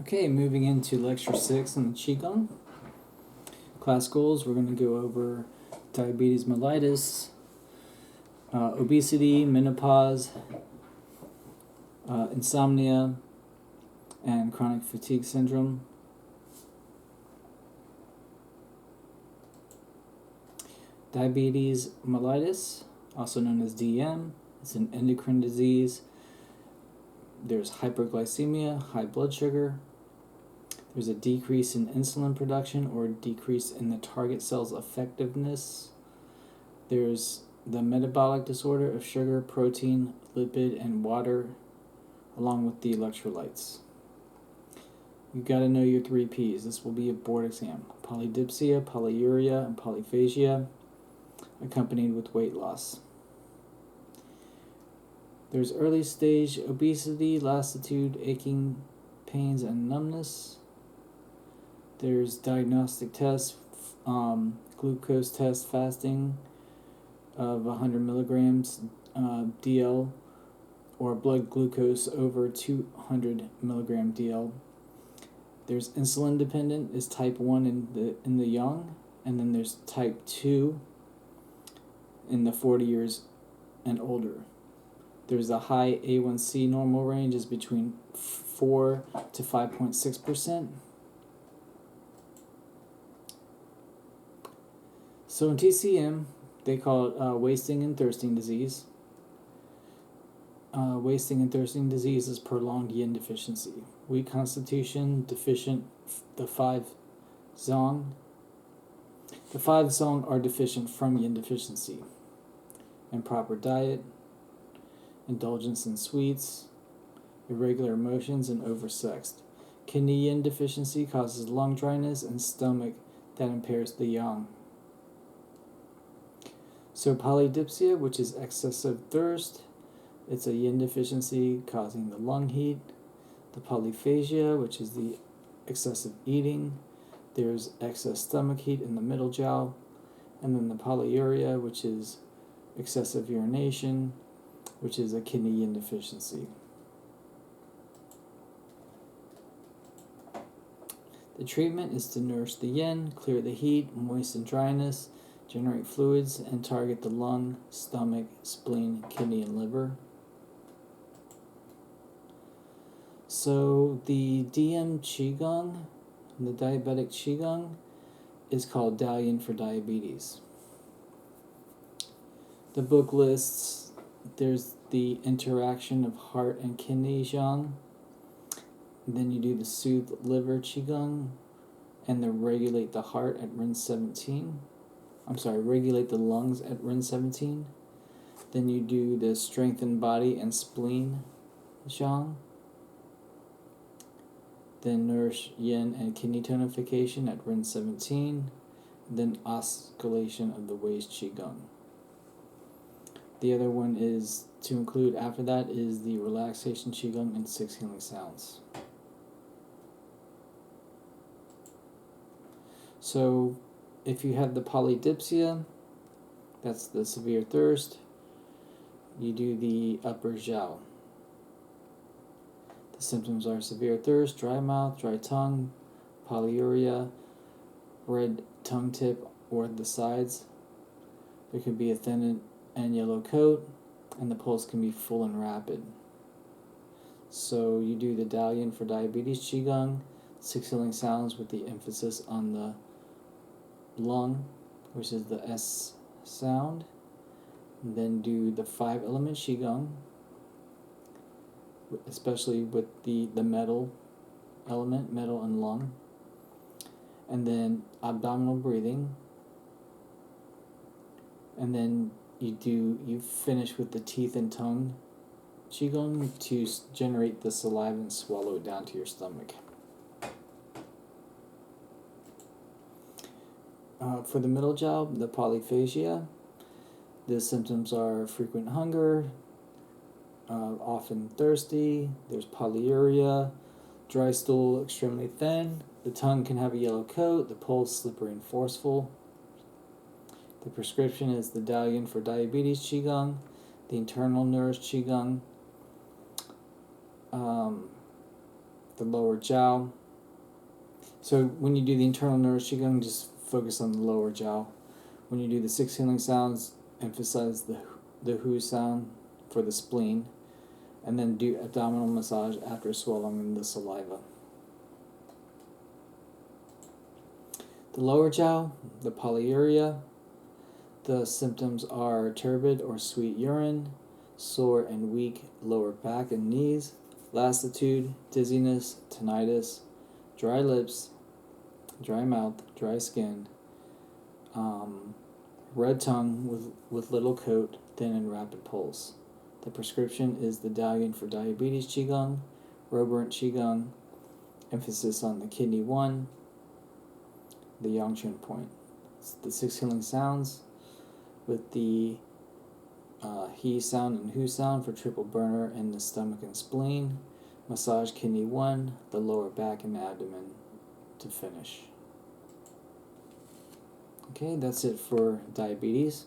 Okay, moving into lecture 6 on the Qigong. Class goals, we're going to go over diabetes mellitus, obesity, menopause, insomnia, and chronic fatigue syndrome. Diabetes mellitus, also known as DM, it's an endocrine disease. There's hyperglycemia, high blood sugar. There's a decrease in insulin production or decrease in the target cell's effectiveness. There's the metabolic disorder of sugar, protein, lipid, and water, along with the electrolytes. You got to know your 3 Ps. This will be a board exam. Polydipsia, polyuria, and polyphagia, accompanied with weight loss. There's early stage obesity, lassitude, aching, pains, and numbness. There's diagnostic tests, glucose test fasting of 100 milligrams DL, or blood glucose over 200 milligram DL. There's insulin dependent, is type 1 in the young, and then there's type 2 in the 40 years and older. There's a high A1C normal range is between 4 to 5.6%. So in TCM, they call it wasting and thirsting disease. Wasting and thirsting disease is prolonged yin deficiency. Weak constitution, deficient the 5 zong. The 5 zong are deficient from yin deficiency. Improper diet, indulgence in sweets, irregular emotions, and oversexed. Kidney yin deficiency causes lung dryness and stomach that impairs the yang. So polydipsia, which is excessive thirst, it's a yin deficiency causing the lung heat. The polyphagia, which is the excessive eating, there's excess stomach heat in the middle jiao. And then the polyuria, which is excessive urination, which is a kidney yin deficiency. The treatment is to nourish the yin, clear the heat, moisten dryness, generate fluids, and target the lung, stomach, spleen, kidney, and liver. So the DM Qigong, the diabetic Qigong, is called Dalian for diabetes. The book lists, there's the interaction of heart and kidney Zhang. Then you do the soothe liver Qigong and the regulate the heart at Ren 17. Regulate the lungs at Ren 17. Then you do the strengthen body and spleen Zhang. Then nourish yin and kidney tonification at Ren 17. Then oscillation of the ways Qigong. The other one is to include after that is the relaxation Qigong and 6 healing sounds. So if you have the polydipsia, that's the severe thirst, you do the upper jiao. The symptoms are severe thirst, dry mouth, dry tongue, polyuria, red tongue tip or the sides. There can be a thin and yellow coat, and the pulse can be full and rapid. So you do the Dalian for diabetes Qigong, 6 healing sounds with the emphasis on the lung, which is the S sound. And then do the 5 element Qigong, especially with the metal element, metal and lung. And then abdominal breathing. And then you finish with the teeth and tongue Qigong to generate the saliva and swallow it down to your stomach. For the middle jiao, the polyphagia, the symptoms are frequent hunger, often thirsty, there's polyuria, dry stool, extremely thin, the tongue can have a yellow coat, the pulse slippery and forceful. The prescription is the Dalian for diabetes Qigong, the internal nourish Qigong, the lower jiao. So when you do the internal nervous Qigong, just focus on the lower jiao. When you do the 6 healing sounds, emphasize the hu sound for the spleen, and then do abdominal massage after swallowing the saliva. The lower jiao, the polyuria. The symptoms are turbid or sweet urine, sore and weak lower back and knees, lassitude, dizziness, tinnitus, dry lips, dry mouth, dry skin, red tongue with little coat, thin and rapid pulse. The prescription is the Dalian for Diabetes Qigong, Roborant Qigong, emphasis on the kidney 1, the Yangchun point. It's the 6 healing sounds with the he sound and hu sound for triple burner in the stomach and spleen, massage kidney 1, the lower back and abdomen to finish. Okay, that's it for diabetes.